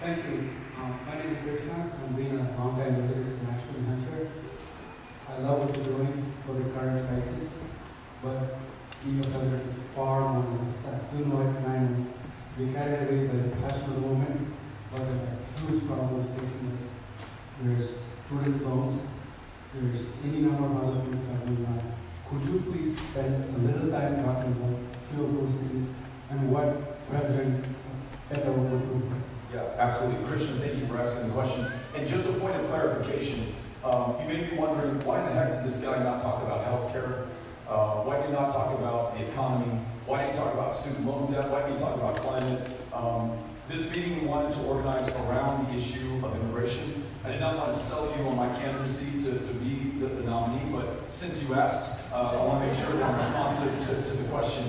Thank you. My name is Krishna. I'm being a long-time resident of Nashua, Hampshire. I love what you're doing for the current crisis, but being a president is far more than just that. You know it, and I know. We carried away by the passion of the moment, but there are huge problems facing us. There's student loans, there's any number of other things that we want. Could you please spend a little time talking about a few of those things and what President Beto will do? Yeah, absolutely. Christian, thank you for asking the question. And just a point of clarification, you may be wondering, why in the heck did this guy not talk about healthcare? Why did he not talk about the economy? Why did he talk about student loan debt? Why did he talk about climate? This meeting we wanted to organize around the issue of immigration. I did not want to sell you on my candidacy to be the nominee, but since you asked, I want to make sure that I'm responsive to the question.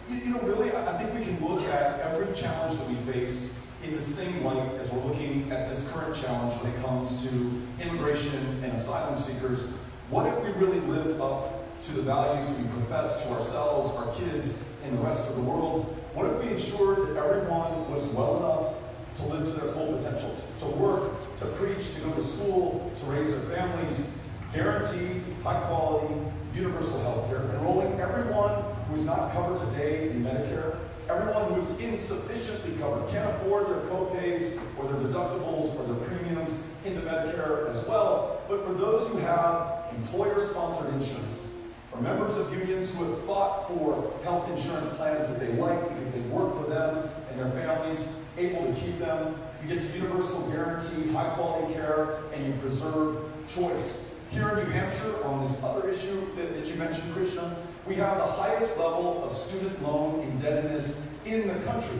Really, I think we can look at every challenge that we face in the same light as we're looking at this current challenge when it comes to immigration and asylum seekers. What if we really lived up to the values that we profess to ourselves, our kids, and the rest of the world? What if we ensured that everyone was well enough to live to their full potential, to work, to preach, to go to school, to raise their families, guarantee high quality, universal health care, enrolling everyone who is not covered today in Medicare, everyone who is insufficiently covered, can't afford their co-pays or their deductibles or their premiums into Medicare as well, but for those who have employer-sponsored insurance, or members of unions who have fought for health insurance plans that they like because they work for them and their families, able to keep them, you get to universal guaranteed high-quality care, and you preserve choice. Here in New Hampshire, on this other issue that you mentioned, Krishna, we have the highest level of student loan indebtedness in the country,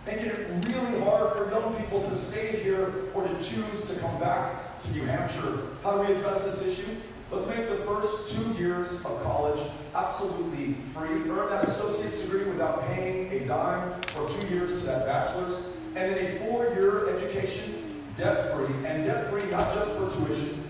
making it really hard for young people to stay here or to choose to come back to New Hampshire. How do we address this issue? Let's make the first 2 years of college absolutely free. Earn that associate's degree without paying a dime for 2 years to that bachelor's. And then a 4-year education, debt-free. And debt-free not just for tuition,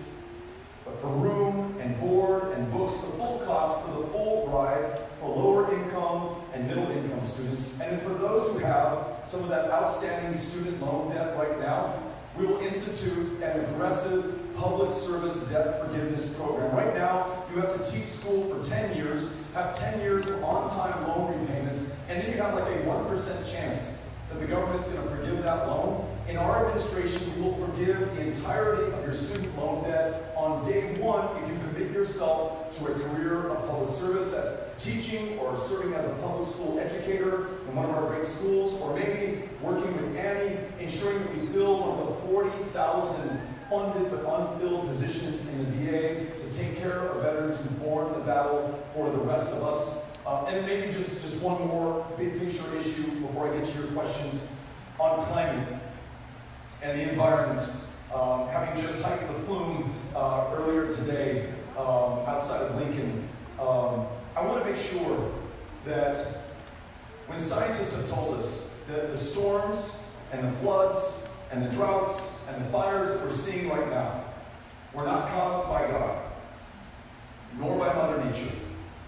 but for room and board and books, the full cost for the full ride for lower income and middle income students. And then for those who have some of that outstanding student loan debt right now, we will institute an aggressive public service debt forgiveness program. Right now, you have to teach school for 10 years, have 10 years of on-time loan repayments, and then you have like a 1% chance that the government's going to forgive that loan. In our administration, we will forgive the entirety of your student loan debt on day one if you commit yourself to a career of public service. That's teaching or serving as a public school educator in one of our great schools, or maybe working with Annie, ensuring that we fill one of the 40,000 funded but unfilled positions in the VA to take care of veterans who borne the battle for the rest of us. And then maybe just one more big picture issue before I get to your questions on climate and the environment. Having just hiked the flume earlier today outside of Lincoln, I want to make sure that when scientists have told us that the storms and the floods and the droughts and the fires that we're seeing right now were not caused by God, nor by Mother Nature,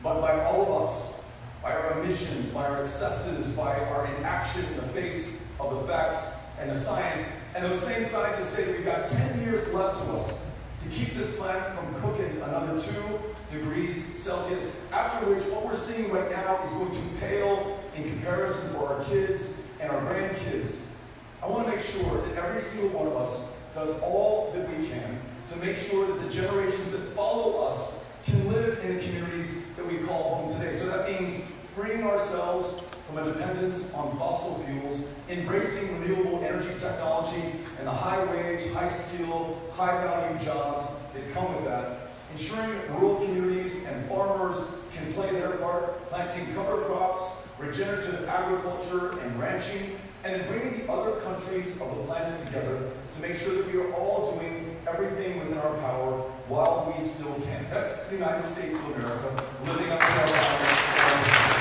but by all of us, by our emissions, by our excesses, by our inaction in the face of the facts and the science. And those same scientists say we've got 10 years left to us to keep this planet from cooking another 2 degrees Celsius, after which what we're seeing right now is going to pale in comparison for our kids and our grandkids. I want to make sure that every single one of us does all that we can to make sure that the generations that follow us can live in the communities that we call home today. So that means freeing ourselves from a dependence on fossil fuels, embracing renewable energy technology and the high-wage, high-skill, high-value jobs that come with that, ensuring that rural communities and farmers can play their part, planting cover crops, regenerative agriculture and ranching, and then bringing the other countries of the planet together to make sure that we are all doing everything within our power while we still can. That's the United States of America, living up to our values.